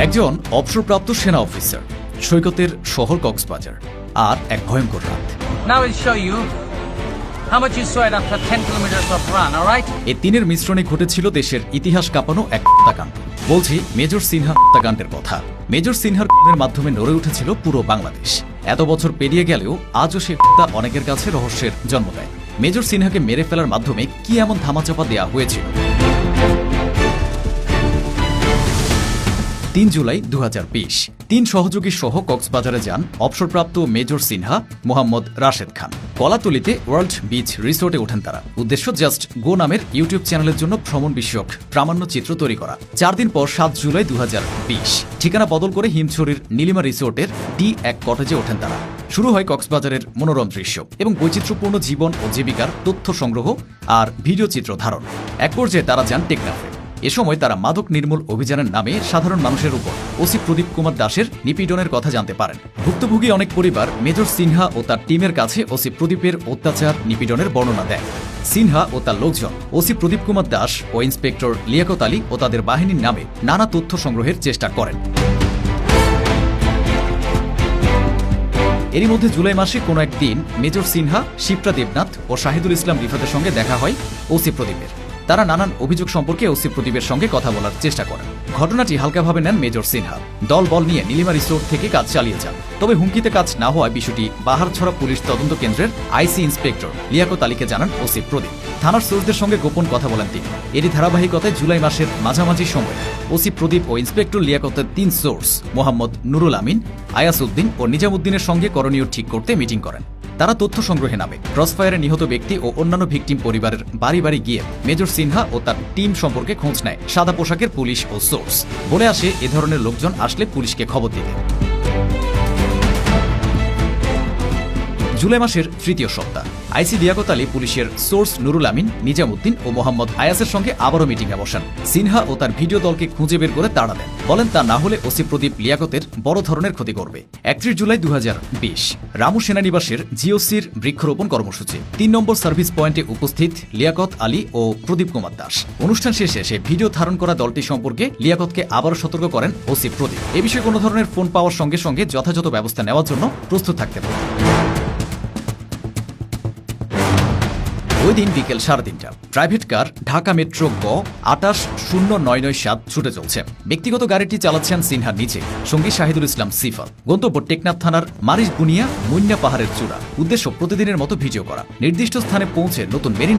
একজন অবসরপ্রাপ্ত সেনা অফিসার, সৈকতের শহর কক্সবাজার, আর এক ভয়ঙ্কর রাত। Now I'll show you how much you sweat after 10 kilometers of run, all right? এই তিনের মিশ্রণে ঘটেছিল দেশের ইতিহাস কাঁপানো এক হত্যাকাণ্ড। বলছি মেজর সিনহা হত্যাকাণ্ডের কথা। মেজর সিনহার খুনের মাধ্যমে নড়ে উঠেছিল পুরো বাংলাদেশ। এত বছর পেরিয়ে গেলেও আজও সে হত্যা অনেকের কাছে রহস্যের জন্ম দেয়। মেজর সিনহাকে মেরে ফেলার মাধ্যমে কি এমন ধামাচাপা দেওয়া হয়েছিল? 3 জুলাই 2020 তিন সহযোগী সহ কক্সবাজারে যান অবসরপ্রাপ্ত major Sinha, Mohammad Rashed Khan. কলাতলিতে world beach রিসোর্টে ওঠেন তারা। উদ্দেশ্য জাস্ট গো নামের ইউটিউব চ্যানেলের জন্য ভ্রমণ বিষয়ক প্রামাণ্য চিত্র তৈরি করা। 4 দিন পর 7 জুলাই 2020 ঠিকানা বদল করে হিমছড়ির নীলিমা রিসোর্টের D1 কটেজে ওঠেন তারা। শুরু হয় কক্সবাজারের মনোরম দৃশ্য এবং বৈচিত্র্যপূর্ণ জীবন ও জীবিকার তথ্য সংগ্রহ আর ভিডিও চিত্র ধারণ। এক পর্যায়ে তারা যান টেকনাফে। এ সময় তারা মাদক নির্মূল অভিযানের নামে সাধারণ মানুষের উপর ওসি প্রদীপ কুমার দাসের নিপীড়নের কথা জানতে পারেন। ভুক্তভোগী অনেক পরিবার মেজর সিনহা ও তার টিমের কাছে ওসি প্রদীপের অত্যাচার নিপীড়নের বর্ণনা দেয়। সিনহা ও তার লোকজন ওসি প্রদীপ কুমার দাস ও ইন্সপেক্টর লিয়াকত আলী ও তাদের বাহিনীর নামে নানা তথ্য সংগ্রহের চেষ্টা করেন। এরই মধ্যে জুলাই মাসে কোনো একদিন মেজর সিনহা, শিপ্রা দেবনাথ ও শাহিদুল ইসলাম রিফাতের সঙ্গে দেখা হয় ওসি প্রদীপের। তারা নানান অভিযোগ সম্পর্কে ওসি প্রদীপের সঙ্গে কথা বলার চেষ্টা করেন। ঘটনাটি হালকাভাবে নেন মেজর সিনহা। দল বল নিয়ে নীলিমা রিসোর্ট থেকে কাজ চালিয়ে যান। তবে হুমকিতে কাজ না হওয়ায় বিষয়টি বাহারছড়া পুলিশ তদন্ত কেন্দ্রের আইসি ইন্সপেক্টর লিয়াকত আলীকে জানান ওসি প্রদীপ। থানার সোর্সদের সঙ্গে গোপন কথা বলেন তিনি। এরই ধারাবাহিকতায় জুলাই মাসের মাঝামাঝি সময়ে ওসি প্রদীপ ও ইন্সপেক্টর লিয়াকতের 3 সোর্স মোহাম্মদ নুরুল আমিন, আয়াস উদ্দিন ও নিজামুদ্দিনের সঙ্গে করণীয় ঠিক করতে মিটিং করেন। তারা তথ্য সংগ্রহে নামে। ক্রসফায়ারে নিহত ব্যক্তি ও অন্যান্য ভিকটিম পরিবারের বাড়ি বাড়ি গিয়ে মেজর সিনহা ও তার টিম সম্পর্কে খোঁজ নেয় সাদা পোশাকের পুলিশ ও সোর্স। বলে আসে এ ধরনের লোকজন আসলে পুলিশকে খবর দিতে। জুলাই মাসের তৃতীয় সপ্তাহ আইসি লিয়াকত আলী পুলিশের সোর্স নুরুল আমিন, নিজামুদ্দিন ও মোহাম্মদ আয়াসের সঙ্গে আবারও মিটিংয়ে বসেন। সিনহা ও তার ভিডিও দলকে খুঁজে বের করে তাড়া দেন। বলেন তা না হলে ওসি প্রদীপ লিয়াকতের বড় ধরনের ক্ষতি করবে। 31 জুলাই 2020 রামু সেনানিবাসের জিওসির বৃক্ষরোপণ কর্মসূচি। 3 নম্বর সার্ভিস পয়েন্টে উপস্থিত লিয়াকত আলী ও প্রদীপ কুমার দাস। অনুষ্ঠান শেষে সে ভিডিও ধারণ করা দলটি সম্পর্কে লিয়াকতকে আবারও সতর্ক করেন ওসি প্রদীপ। এ বিষয়ে কোনো ধরনের ফোন পাওয়ার সঙ্গে সঙ্গে যথাযথ ব্যবস্থা নেওয়ার জন্য প্রস্তুত থাকতে বলেন। ওই দিন বিকেল 3:30 প্রাইভেট কার ঢাকা মেট্রো গ 280997 ছুটে চলছে। ব্যক্তিগত গাড়িটি চালাচ্ছেন সিনহার নিচে, সঙ্গী শাহিদুল ইসলাম সিফাত। গন্তব্য টেকনাফ থানার মারিশ বুনিয়া মুন্না পাহাড়ের চূড়া। উদ্দেশ্য প্রতিদিনের মতো ভিডিও করা। নির্দিষ্ট স্থানে পৌঁছে নতুন মেরিন